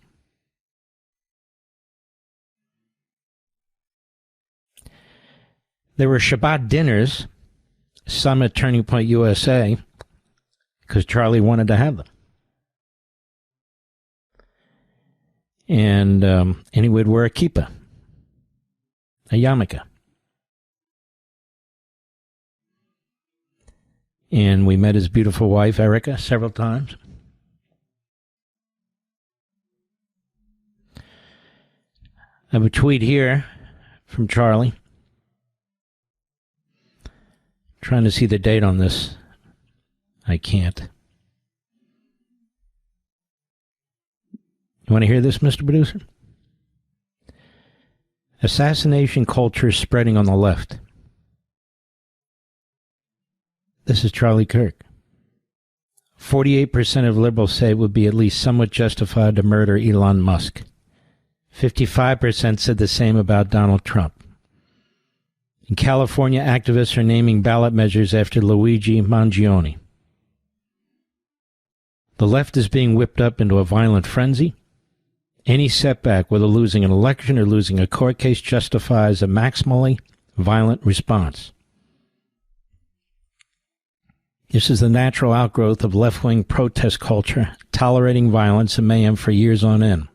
There were Shabbat dinners, some at Turning Point USA, because Charlie wanted to have them. And he would wear a kippah, a yarmulke. And we met his beautiful wife, Erica, several times. I have a tweet here from Charlie. Trying to see the date on this. I can't. You want to hear this, Mr. Producer? Assassination culture is spreading on the left. This is Charlie Kirk. 48% of liberals say it would be at least somewhat justified to murder Elon Musk. 55% said the same about Donald Trump. In California, activists are naming ballot measures after Luigi Mangione. The left is being whipped up into a violent frenzy. Any setback, whether losing an election or losing a court case, justifies a maximally violent response. This is the natural outgrowth of left-wing protest culture, tolerating violence and mayhem for years on end.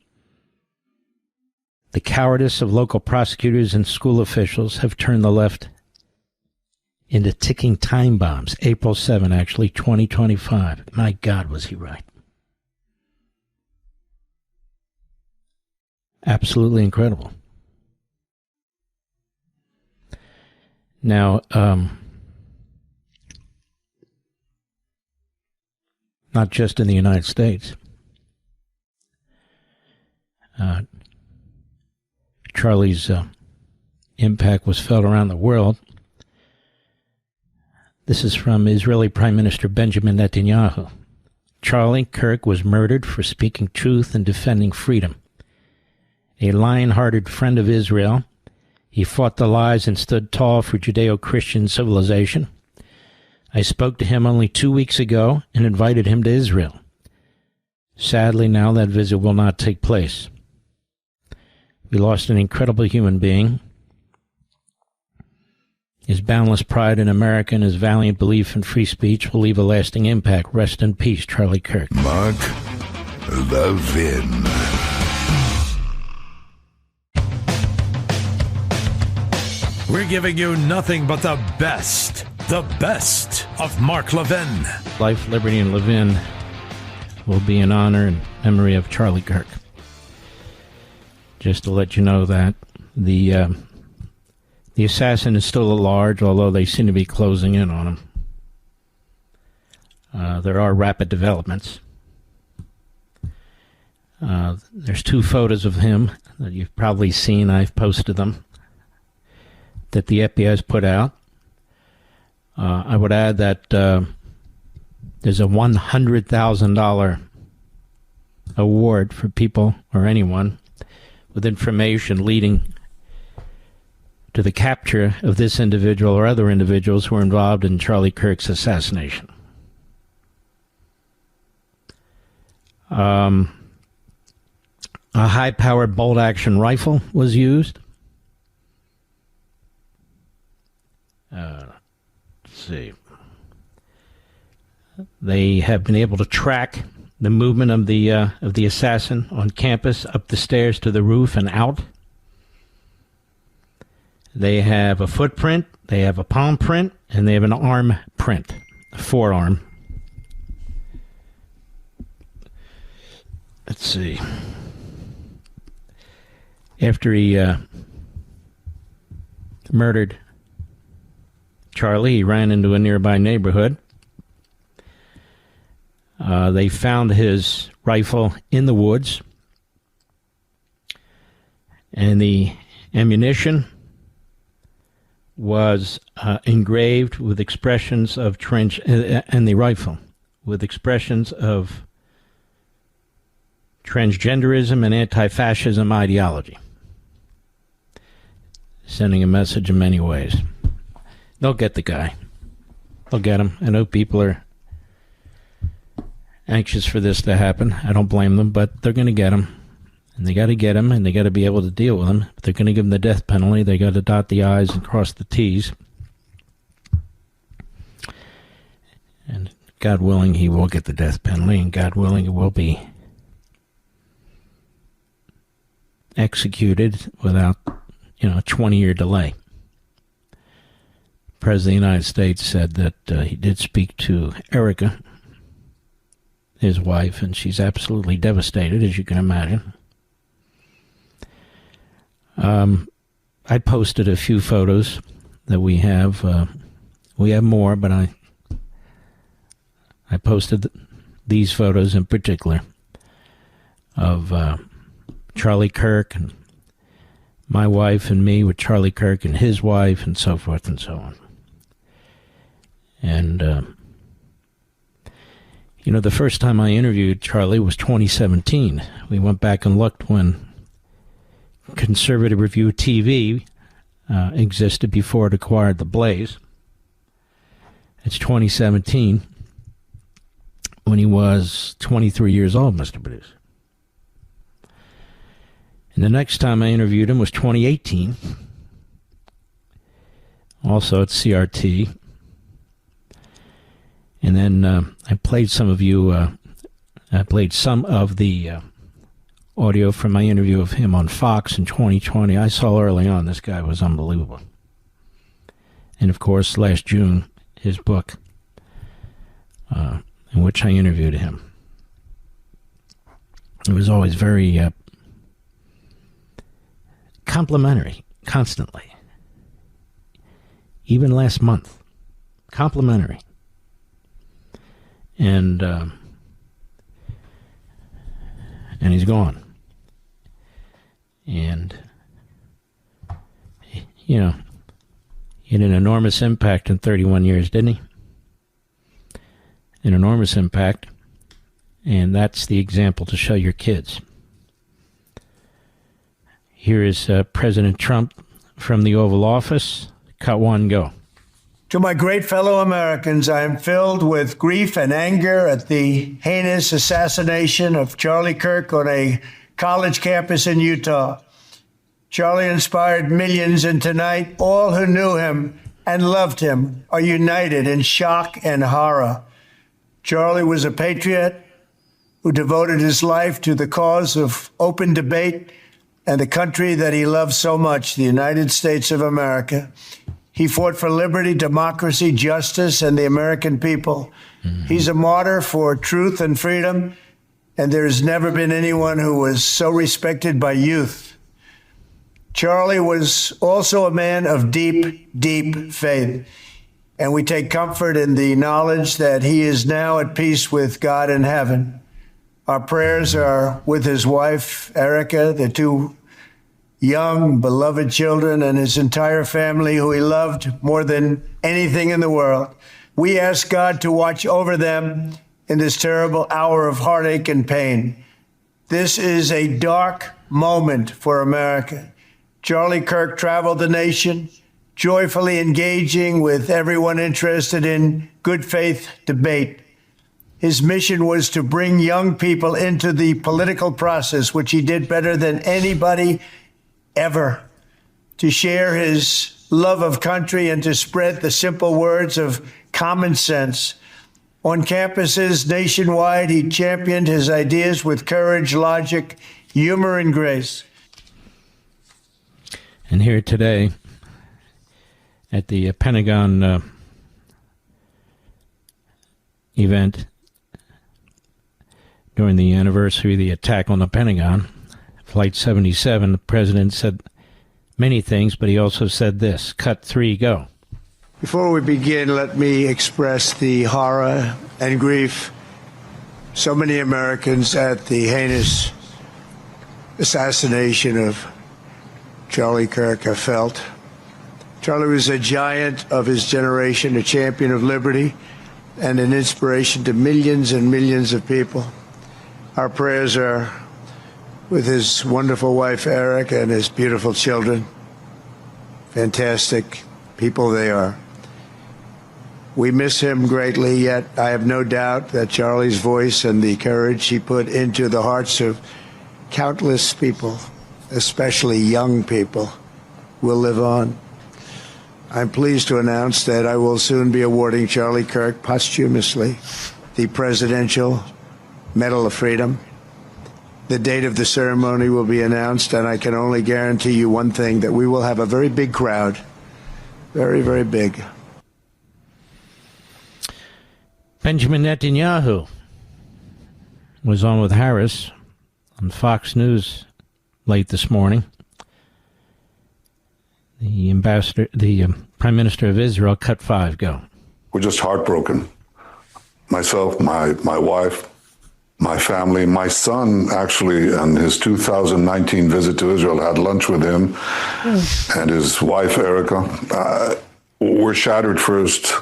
The cowardice of local prosecutors and school officials have turned the left into ticking time bombs. April 7, actually, 2025. My God, was he right. Absolutely incredible. Now, not just in the United States. Charlie's impact was felt around the world. This is from Israeli Prime Minister Benjamin Netanyahu. Charlie Kirk was murdered for speaking truth and defending freedom. A lion-hearted friend of Israel, he fought the lies and stood tall for Judeo-Christian civilization. I spoke to him only 2 weeks ago and invited him to Israel. Sadly, now that visit will not take place. We lost an incredible human being. His boundless pride in America and his valiant belief in free speech will leave a lasting impact. Rest in peace, Charlie Kirk. Mark Levin. We're giving you nothing but the best of Mark Levin. Life, Liberty, and Levin will be in honor and memory of Charlie Kirk. Just to let you know that the assassin is still at large, although they seem to be closing in on him. There are rapid developments. There's 2 photos of him that you've probably seen. I've posted them, that the FBI has put out. I would add that there's a $100,000 award for people or anyone with information leading to the capture of this individual or other individuals who were involved in Charlie Kirk's assassination. A high-powered bolt-action rifle was used. Let's see. They have been able to track the movement of the assassin on campus, up the stairs to the roof and out. They have a footprint, they have a palm print, and they have an arm print, a forearm. Let's see. After he murdered Charlie, he ran into a nearby neighborhood. They found his rifle in the woods, and the ammunition was engraved with expressions of and the rifle with expressions of transgenderism and anti-fascism ideology, sending a message in many ways. They'll get the guy. They'll get him. I know people are anxious for this to happen. I don't blame them, but they're going to get him. And they got to get him, and they got to be able to deal with him. If they're going to give him the death penalty, they got to dot the I's and cross the T's. And God willing, he will get the death penalty, and God willing, it will be executed without, a 20-year delay. President of the United States said that he did speak to Erica, his wife, and she's absolutely devastated, as you can imagine. I posted a few photos that we have. We have more, but I posted these photos in particular of Charlie Kirk and my wife and me with Charlie Kirk and his wife and so forth and so on. And, the first time I interviewed Charlie was 2017. We went back and looked when Conservative Review TV existed before it acquired The Blaze. It's 2017, when he was 23 years old, Mr. Producer. And the next time I interviewed him was 2018, also at CRT. And then I played some of the audio from my interview of him on Fox in 2020. I saw early on this guy was unbelievable. And of course, last June, his book, in which I interviewed him. It was always very complimentary, constantly. Even last month, complimentary. And he's gone. And, he had an enormous impact in 31 years, didn't he? An enormous impact. And that's the example to show your kids. Here is President Trump from the Oval Office. Cut one, go. To my great fellow Americans, I am filled with grief and anger at the heinous assassination of Charlie Kirk on a college campus in Utah. Charlie inspired millions, and tonight, all who knew him and loved him are united in shock and horror. Charlie was a patriot who devoted his life to the cause of open debate and the country that he loved so much, the United States of America. He fought for liberty, democracy, justice, and the American people. Mm-hmm. He's a martyr for truth and freedom, and there has never been anyone who was so respected by youth. Charlie was also a man of deep, deep faith, and we take comfort in the knowledge that he is now at peace with God in heaven. Our prayers are with his wife, Erica, the two young, beloved children, and his entire family, who he loved more than anything in the world. We ask God to watch over them in this terrible hour of heartache and pain. This is a dark moment for America. Charlie Kirk traveled the nation, joyfully engaging with everyone interested in good faith debate. His mission was to bring young people into the political process, which he did better than anybody ever, to share his love of country and to spread the simple words of common sense. On campuses nationwide, he championed his ideas with courage, logic, humor, and grace. And here today, at the Pentagon event, during the anniversary of the attack on the Pentagon, Flight 77, the president said many things, but he also said this. Cut three, go. Before we begin, let me express the horror and grief so many Americans at the heinous assassination of Charlie Kirk have felt. Charlie was a giant of his generation, a champion of liberty, and an inspiration to millions and millions of people. Our prayers are with his wonderful wife, Eric, and his beautiful children. Fantastic people they are. We miss him greatly, yet I have no doubt that Charlie's voice and the courage he put into the hearts of countless people, especially young people, will live on. I'm pleased to announce that I will soon be awarding Charlie Kirk posthumously the Presidential Medal of Freedom. The date of the ceremony will be announced, and I can only guarantee you one thing, that we will have a very big crowd, very, very big. Benjamin Netanyahu was on with Harris on Fox News late this morning. The Prime Minister of Israel, cut 5, go. We're just heartbroken. Myself, my wife, my family, my son, actually, on his 2019 visit to Israel, had lunch with him and his wife, Erica. We're shattered first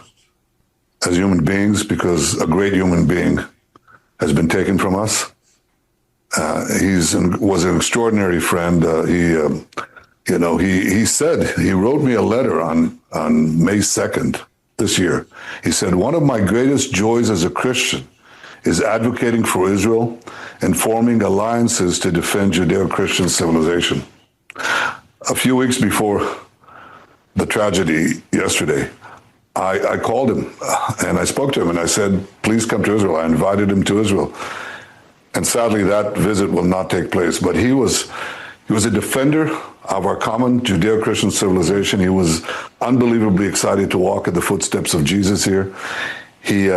as human beings because a great human being has been taken from us. Was an extraordinary friend. He said, he wrote me a letter on May 2nd this year. He said, one of my greatest joys as a Christian is advocating for Israel and forming alliances to defend Judeo-Christian civilization. A few weeks before the tragedy yesterday, I called him and I spoke to him and I said, please come to Israel. I invited him to Israel. And sadly, that visit will not take place. But he was a defender of our common Judeo-Christian civilization. He was unbelievably excited to walk in the footsteps of Jesus here. He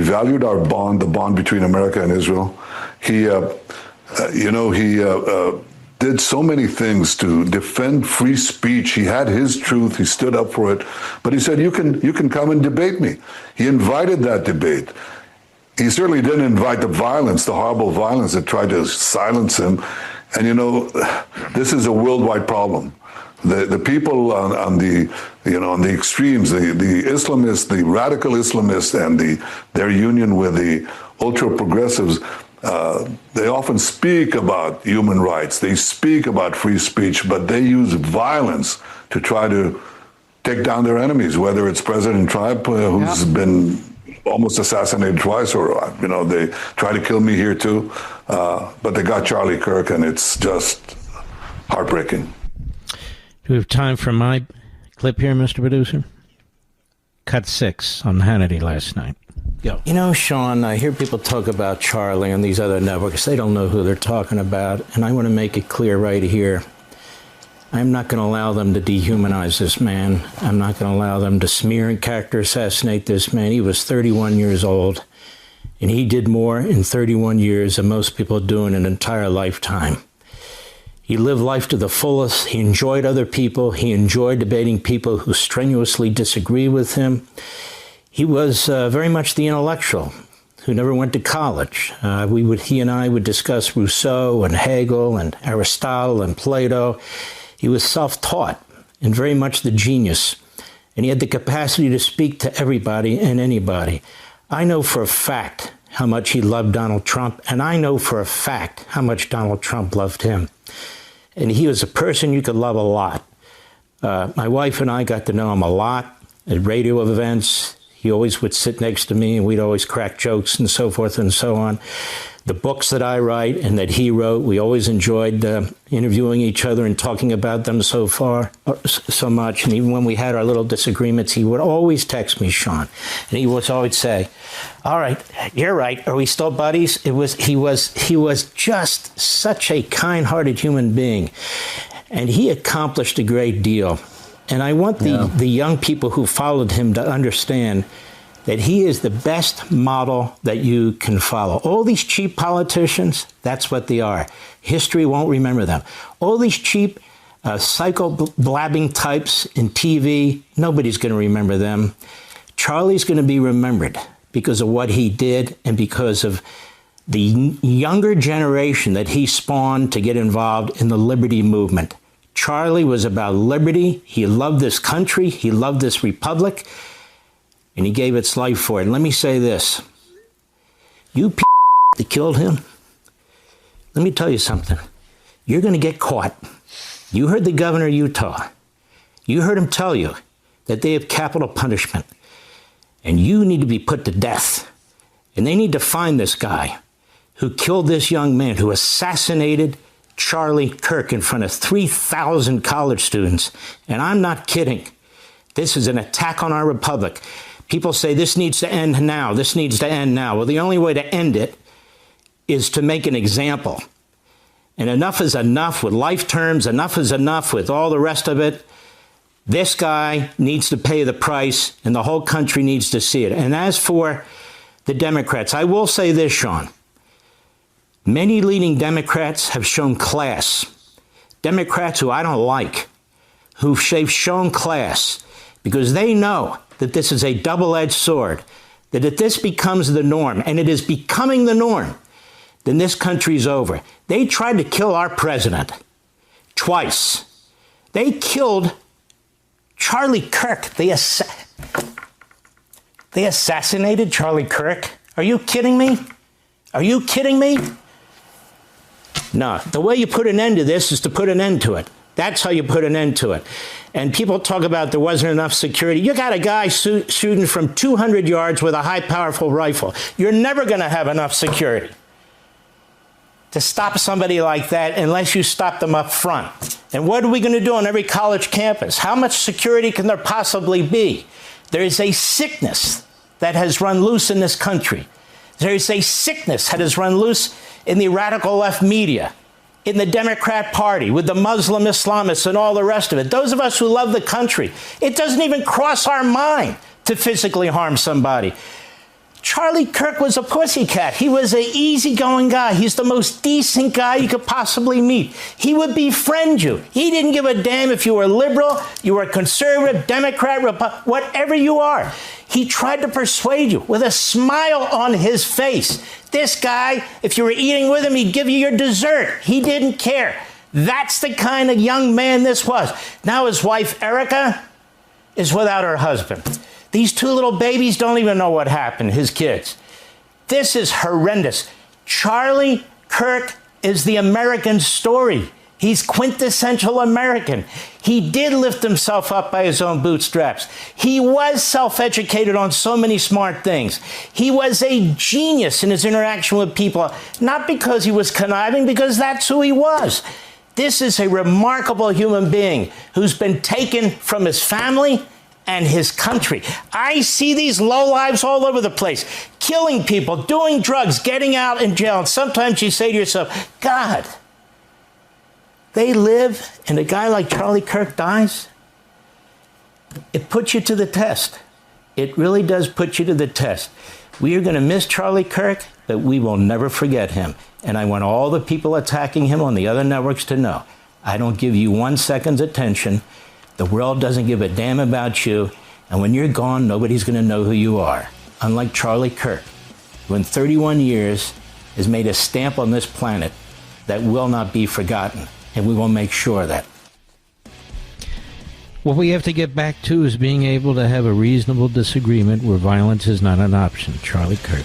valued our bond, the bond between America and Israel. He did so many things to defend free speech. He had his truth. He stood up for it. But he said, you can come and debate me. He invited that debate. He certainly didn't invite the violence, the horrible violence that tried to silence him. And, this is a worldwide problem. The people on the extremes, the Islamists, the radical Islamists, and their union with the ultra-progressives, they often speak about human rights. They speak about free speech, but they use violence to try to take down their enemies, whether it's President Trump, who's been almost assassinated twice, or, they try to kill me here too. But they got Charlie Kirk, and it's just heartbreaking. Do we have time for my clip here, Mr. Producer? Cut 6 on Hannity last night. Go. Sean, I hear people talk about Charlie on these other networks. They don't know who they're talking about, and I want to make it clear right here. I'm not going to allow them to dehumanize this man. I'm not going to allow them to smear and character assassinate this man. He was 31 years old, and he did more in 31 years than most people do in an entire lifetime. He lived life to the fullest. He enjoyed other people. He enjoyed debating people who strenuously disagree with him. He was very much the intellectual who never went to college. He and I would discuss Rousseau and Hegel and Aristotle and Plato. He was self-taught and very much the genius. And he had the capacity to speak to everybody and anybody. I know for a fact how much he loved Donald Trump, and I know for a fact how much Donald Trump loved him. And he was a person you could love a lot. My wife and I got to know him a lot at radio events. He always would sit next to me, and we'd always crack jokes and so forth and so on. The books that I write and that he wrote, we always enjoyed interviewing each other and talking about them so much. And even when we had our little disagreements, he would always text me, Sean. And he would always say, all right, you're right. Are we still buddies? He was just such a kind-hearted human being. And he accomplished a great deal. And I want the young people who followed him to understand that he is the best model that you can follow. All these cheap politicians, that's what they are. History won't remember them. All these cheap psycho-blabbing types in TV, nobody's going to remember them. Charlie's going to be remembered because of what he did and because of the younger generation that he spawned to get involved in the liberty movement. Charlie was about liberty. He loved this country. He loved this republic. And he gave its life for it. And let me say this. You that killed him, let me tell you something. You're going to get caught. You heard the governor of Utah. You heard him tell you that they have capital punishment. And you need to be put to death. And they need to find this guy who killed this young man, who assassinated Charlie Kirk in front of 3,000 college students. And I'm not kidding. This is an attack on our republic. People say this needs to end now. This needs to end now. Well, the only way to end it is to make an example. And enough is enough with life terms. Enough is enough with all the rest of it. This guy needs to pay the price, and the whole country needs to see it. And as for the Democrats. I will say this, Sean. Many leading Democrats have shown class. Democrats who I don't like, who've shown class, because they know that this is a double-edged sword, that if this becomes the norm, and it is becoming the norm, then this country's over. They tried to kill our president twice. They killed Charlie Kirk. They assassinated Charlie Kirk. Are you kidding me? Are you kidding me? No, the way you put an end to this is to put an end to it. That's how you put an end to it. And people talk about there wasn't enough security. You got a guy shooting from 200 yards with a high, powerful rifle. You're never going to have enough security to stop somebody like that unless you stop them up front. And what are we going to do on every college campus? How much security can there possibly be? There is a sickness that has run loose in this country. There is a sickness that has run loose in the radical left media, in the Democrat Party, with the Muslim Islamists and all the rest of it. Those of us who love the country, it doesn't even cross our mind to physically harm somebody. Charlie Kirk was a pussycat. He was an easygoing guy. He's the most decent guy you could possibly meet. He would befriend you. He didn't give a damn if you were liberal, you were conservative, Democrat, Republican, whatever you are. He tried to persuade you with a smile on his face. This guy, if you were eating with him, he'd give you your dessert. He didn't care. That's the kind of young man this was. Now his wife, Erica, is without her husband. These two little babies don't even know what happened, his kids. This is horrendous. Charlie Kirk is the American story. He's quintessential American. He did lift himself up by his own bootstraps. He was self-educated on so many smart things. He was a genius in his interaction with people, not because he was conniving, because that's who he was. This is a remarkable human being who's been taken from his family and his country. I see these lowlives all over the place, killing people, doing drugs, getting out in jail. And sometimes you say to yourself, God, they live and a guy like Charlie Kirk dies? It puts you to the test. It really does put you to the test. We are going to miss Charlie Kirk, but we will never forget him. And I want all the people attacking him on the other networks to know, I don't give you 1 second's attention. The world doesn't give a damn about you. And when you're gone, nobody's going to know who you are. Unlike Charlie Kirk, who in 31 years has made a stamp on this planet that will not be forgotten. And we will make sure that. What we have to get back to is being able to have a reasonable disagreement where violence is not an option. Charlie Kirk.